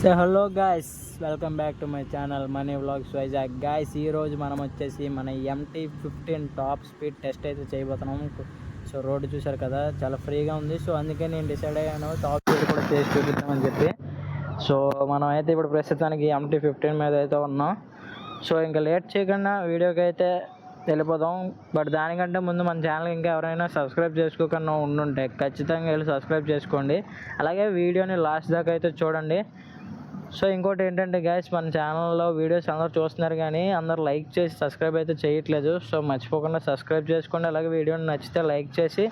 So hello guys, welcome back to my channel money vlogs Vizag. Guys, ఈరోజు మనం వచ్చేసి మన MT-15 టాప్ స్పీడ్ టెస్ట్ అయితే చేయబోతున్నాం. సో రోడ్డు చూసారు కదా, చాలా ఫ్రీగా ఉంది. సో అందుకే నేను డిసైడ్ అయ్యాను టాప్ స్పీడ్ కూడా చేసి చూపిద్దామని చెప్పి. సో మనం అయితే ఇప్పుడు ప్రస్తుతానికి MT-15 మీద అయితే ఉన్నాం. సో ఇంకా లేట్ చేయకుండా వీడియోకి అయితే వెళ్ళిపోదాం. బట్ దానికంటే ముందు మన ఛానల్ ఇంకా ఎవరైనా సబ్స్క్రైబ్ చేసుకోకుండా ఉండుంటే ఖచ్చితంగా వెళ్ళి సబ్స్క్రైబ్ చేసుకోండి. అలాగే వీడియోని లాస్ట్ దాకా అయితే చూడండి. సో ఇంకోటి ఏంటంటే గైస్, మన ఛానల్లో వీడియోస్ అందరూ చూస్తున్నారు కానీ అందరూ లైక్ చేసి సబ్స్క్రైబ్ అయితే చేయట్లేదు. సో మర్చిపోకుండా సబ్స్క్రైబ్ చేసుకోండి. అలాగే వీడియోని నచ్చితే లైక్ చేసి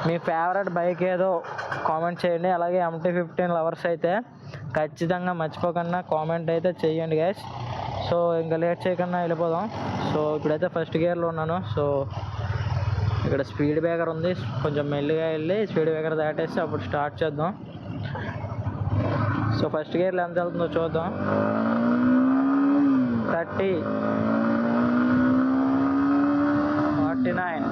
మీ ఫేవరెట్ బైక్ ఏదో కామెంట్ చేయండి. అలాగే MT-15 లవర్స్ అయితే ఖచ్చితంగా మర్చిపోకుండా కామెంట్ అయితే చేయండి గైస్. సో ఇంకా లేట్ చేయకుండా వెళ్ళిపోదాం. సో ఇప్పుడైతే ఫస్ట్ గేర్లో ఉన్నాను. సో ఇక్కడ స్పీడ్ బ్రేకర్ ఉంది, కొంచెం మెల్లిగా వెళ్ళి స్పీడ్ బ్రేకర్ దాటేసి అప్పుడు స్టార్ట్ చేద్దాం. సో ఫస్ట్ గేర్లో ఎంత వెళ్తుందో చూద్దాం. 30, 49,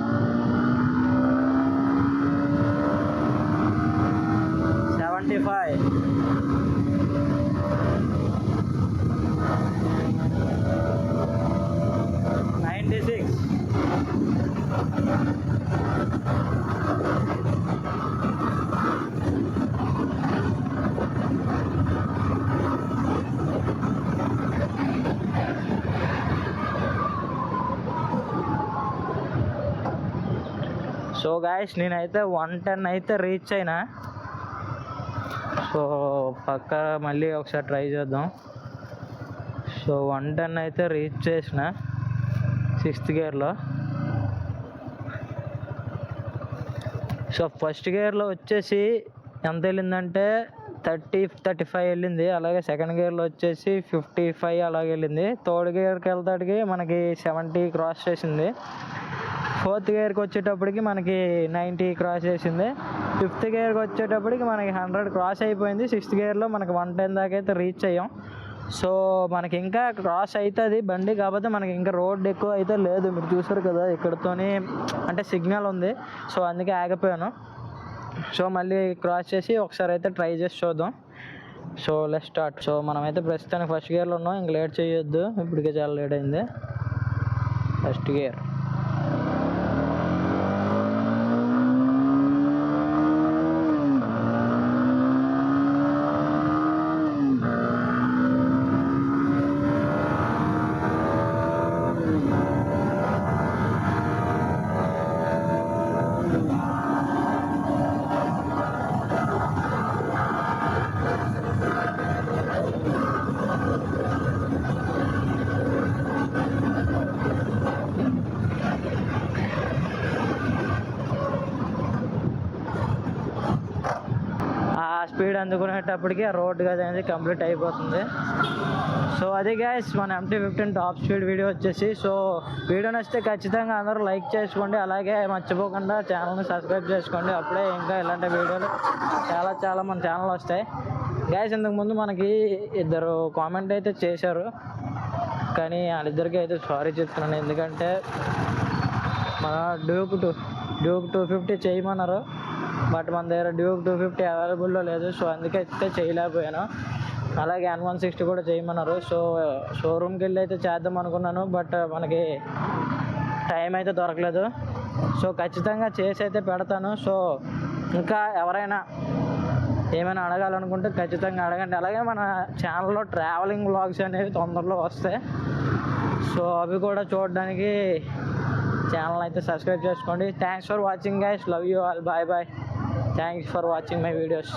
75, 96. సో గాయస్, నేనైతే 110 అయితే రీచ్ అయినా. సో పక్క మళ్ళీ ఒకసారి ట్రై చేద్దాం. సో 110 అయితే రీచ్ చేసిన 6th గేర్లో. సో ఫస్ట్ గేర్లో వచ్చేసి ఎంత వెళ్ళిందంటే 35 వెళ్ళింది. అలాగే సెకండ్ గేర్లో వచ్చేసి 55 అలాగే వెళ్ళింది. థర్డ్ గేర్కి వెళ్తాడికి మనకి 70 క్రాస్ చేసింది. 4th గేర్కి వచ్చేటప్పటికి మనకి 90 క్రాస్ చేసింది. 5th గేర్కి వచ్చేటప్పటికి మనకి 100 క్రాస్ అయిపోయింది. 6th గేర్లో మనకి 110 దాకా అయితే రీచ్ అయ్యాం. సో మనకి ఇంకా క్రాస్ అవుతుంది బండి, కాకపోతే మనకి ఇంకా రోడ్ ఎక్కువ అయితే లేదు. మీరు చూసారు కదా, ఇక్కడతోని అంటే సిగ్నల్ ఉంది. సో అందుకే ఆగిపోయాను. సో మళ్ళీ క్రాస్ చేసి ఒకసారి అయితే ట్రై చేసి చూద్దాం. So let's start. సో మనమైతే ప్రస్తుతానికి ఫస్ట్ గేర్లో ఉన్నాం. ఇంక లేట్ చేయొద్దు, ఇప్పటికే చాలా లేట్ అయింది. First gear. స్పీడ్ అందుకునేటప్పటికి ఆ రోడ్ అనేది కంప్లీట్ అయిపోతుంది. సో అది గైస్ మన MT-15 టాప్ స్పీడ్ వీడియో వచ్చేసి. సో వీడియో నచ్చితే ఖచ్చితంగా అందరూ లైక్ చేసుకోండి. అలాగే మర్చిపోకుండా ఛానల్ని సబ్స్క్రైబ్ చేసుకోండి. అప్పుడే ఇంకా ఇలాంటి వీడియోలు చాలా మన ఛానల్ వస్తాయి గైస్. ఇంతకుముందు మనకి ఇద్దరు కామెంట్ అయితే చేశారు, కానీ వాళ్ళిద్దరికీ అయితే సారీ చెప్తున్నాను. ఎందుకంటే మన డ్యూక్ 250 చేయమన్నారు, బట్ మన దగ్గర డ్యూక్ 250 అవైలబుల్లో లేదు. సో అందుకే అయితే చేయలేకపోయాను. అలాగే N160 కూడా చేయమన్నారు. సో షోరూమ్కి వెళ్ళి అయితే చేద్దాం అనుకున్నాను, బట్ మనకి టైం అయితే దొరకలేదు. సో ఖచ్చితంగా చేసి అయితే పెడతాను. సో ఇంకా ఎవరైనా ఏమైనా అడగాలనుకుంటే ఖచ్చితంగా అడగండి. అలాగే మన ఛానల్లో ట్రావెలింగ్ వ్లాగ్స్ అనేవి తొందరలో వస్తాయి. సో అవి కూడా చూడడానికి ఛానల్ అయితే సబ్స్క్రైబ్ చేసుకోండి. Thanks for watching guys. Love you all. Bye bye. Thanks for watching my videos.